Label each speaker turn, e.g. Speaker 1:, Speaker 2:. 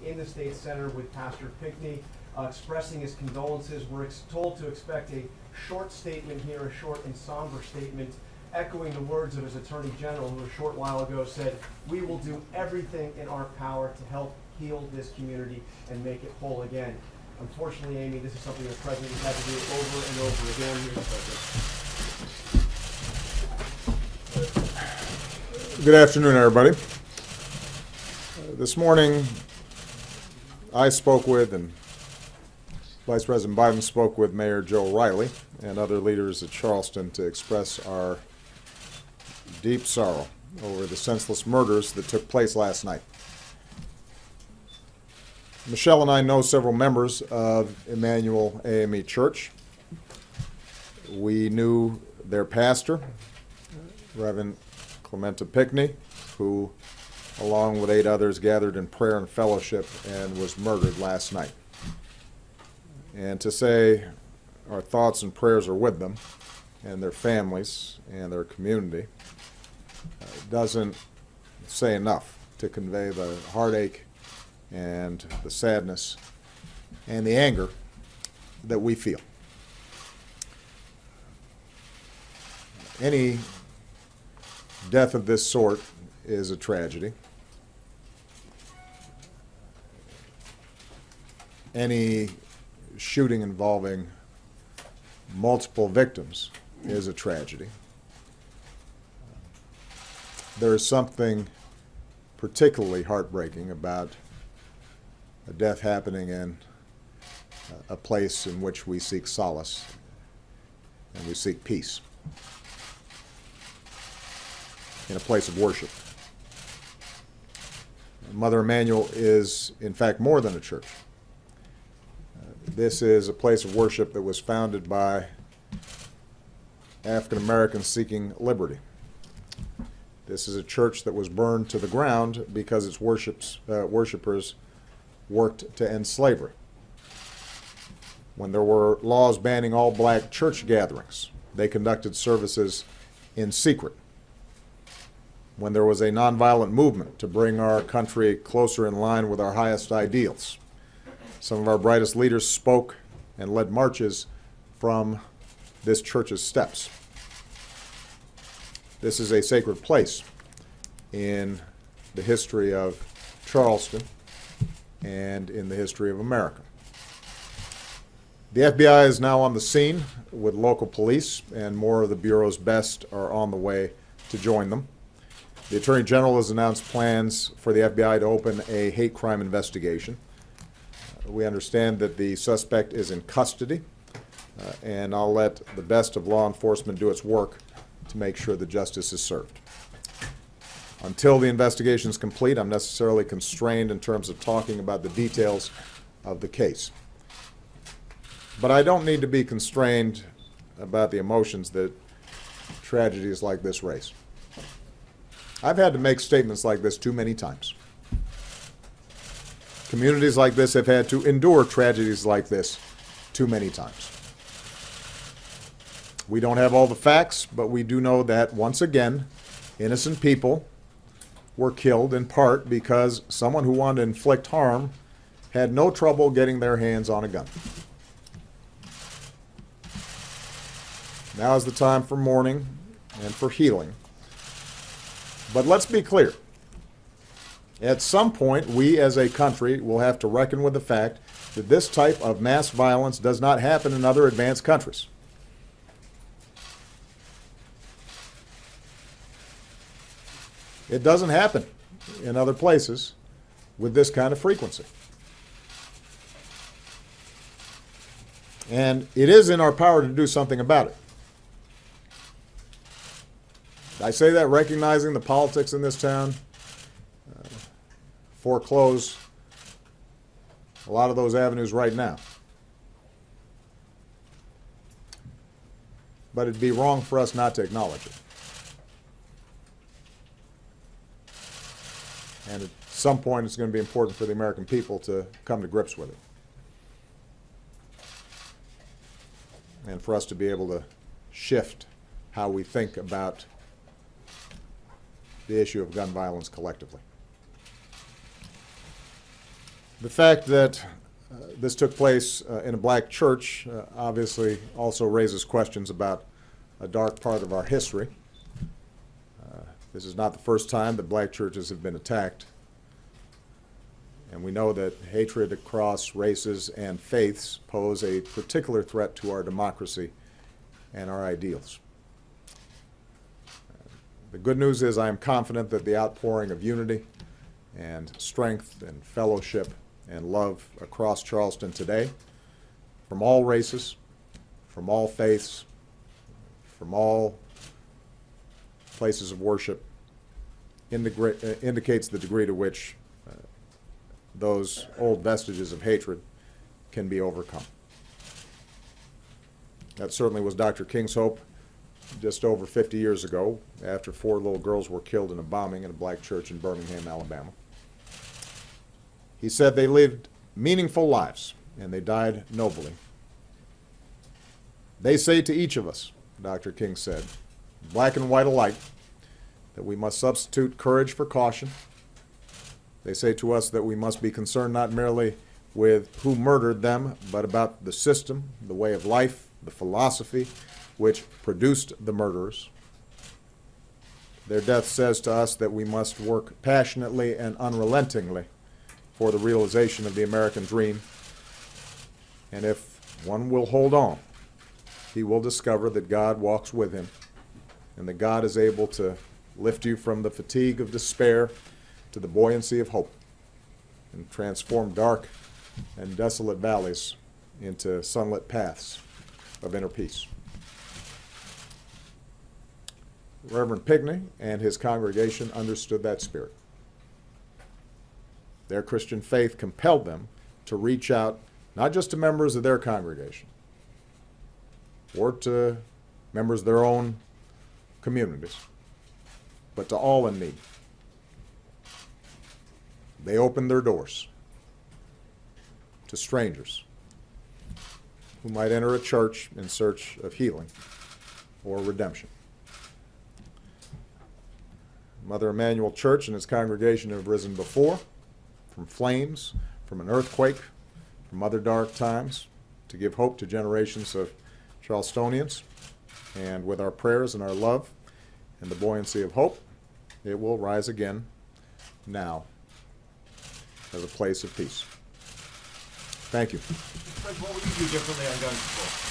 Speaker 1: in the State Center with Pastor Pinckney, expressing his condolences. We're told to expect a short statement here, a short and somber statement, echoing the words of his Attorney General, who a short while ago said, "We will do everything in our power to help heal this community and make it whole again." Unfortunately, Amy, this is something the President has had to do over and over again. Here's the President.
Speaker 2: Good afternoon, everybody. This morning, I spoke with, and Vice President Biden spoke with Mayor Joe Riley and other leaders at Charleston to express our deep sorrow over the senseless murders that took place last night. Michelle and I know several members of Emmanuel AME Church. We knew their pastor, Reverend Clementa Pinckney, who, along with 8 others, gathered in prayer and fellowship and was murdered last night. And to say our thoughts and prayers are with them and their families and their community doesn't say enough to convey the heartache and the sadness and the anger that we feel. Any death of this sort is a tragedy. Any shooting involving multiple victims is a tragedy. There is something particularly heartbreaking about a death happening in a place in which we seek solace and we seek peace, in a place of worship. Mother Emanuel is, in fact, more than a church. This is a place of worship that was founded by African Americans seeking liberty. This is a church that was burned to the ground because its worshipers worked to end slavery. When there were laws banning all black church gatherings, they conducted services in secret. When there was a nonviolent movement to bring our country closer in line with our highest ideals, some of our brightest leaders spoke and led marches from this church's steps. This is a sacred place in the history of Charleston and in the history of America. The FBI is now on the scene with local police, and more of the Bureau's best are on the way to join them. The Attorney General has announced plans for the FBI to open a hate crime investigation. We understand that the suspect is in custody, and I'll let the best of law enforcement do its work to make sure that justice is served. Until the investigation is complete, I'm necessarily constrained in terms of talking about the details of the case. But I don't need to be constrained about the emotions that tragedies like this raise. I've had to make statements like this too many times. Communities like this have had to endure tragedies like this too many times. We don't have all the facts, but we do know that, once again, innocent people were killed in part because someone who wanted to inflict harm had no trouble getting their hands on a gun. Now is the time for mourning and for healing. But let's be clear. At some point, we as a country will have to reckon with the fact that this type of mass violence does not happen in other advanced countries. It doesn't happen in other places with this kind of frequency. And it is in our power to do something about it. I say that recognizing the politics in this town foreclose a lot of those avenues right now. But it'd be wrong for us not to acknowledge it. And at some point, it's going to be important for the American people to come to grips with it. And for us to be able to shift how we think about the issue of gun violence collectively. The fact that this took place in a black church obviously also raises questions about a dark part of our history. This is not the first time that black churches have been attacked. And we know that hatred across races and faiths pose a particular threat to our democracy and our ideals. The good news is I am confident that the outpouring of unity and strength and fellowship and love across Charleston today, from all races, from all faiths, from all places of worship, indicates the degree to which those old vestiges of hatred can be overcome. That certainly was Dr. King's hope just over 50 years ago, after 4 little girls were killed in a bombing in a black church in Birmingham, Alabama. He said they lived meaningful lives and they died nobly. They say to each of us, Dr. King said, black and white alike, that we must substitute courage for caution. They say to us that we must be concerned not merely with who murdered them, but about the system, the way of life, the philosophy which produced the murderers. Their death says to us that we must work passionately and unrelentingly for the realization of the American dream. And if one will hold on, he will discover that God walks with him and that God is able to lift you from the fatigue of despair to the buoyancy of hope and transform dark and desolate valleys into sunlit paths of inner peace. Reverend Pigney and his congregation understood that spirit. Their Christian faith compelled them to reach out not just to members of their congregation or to members of their own communities, but to all in need. They opened their doors to strangers who might enter a church in search of healing or redemption. Mother Emanuel Church and its congregation have risen before, from flames, from an earthquake, from other dark times, to give hope to generations of Charlestonians. And with our prayers and our love and the buoyancy of hope, it will rise again now as a place of peace. Thank you.
Speaker 1: Fred, what would you do differently on gun control?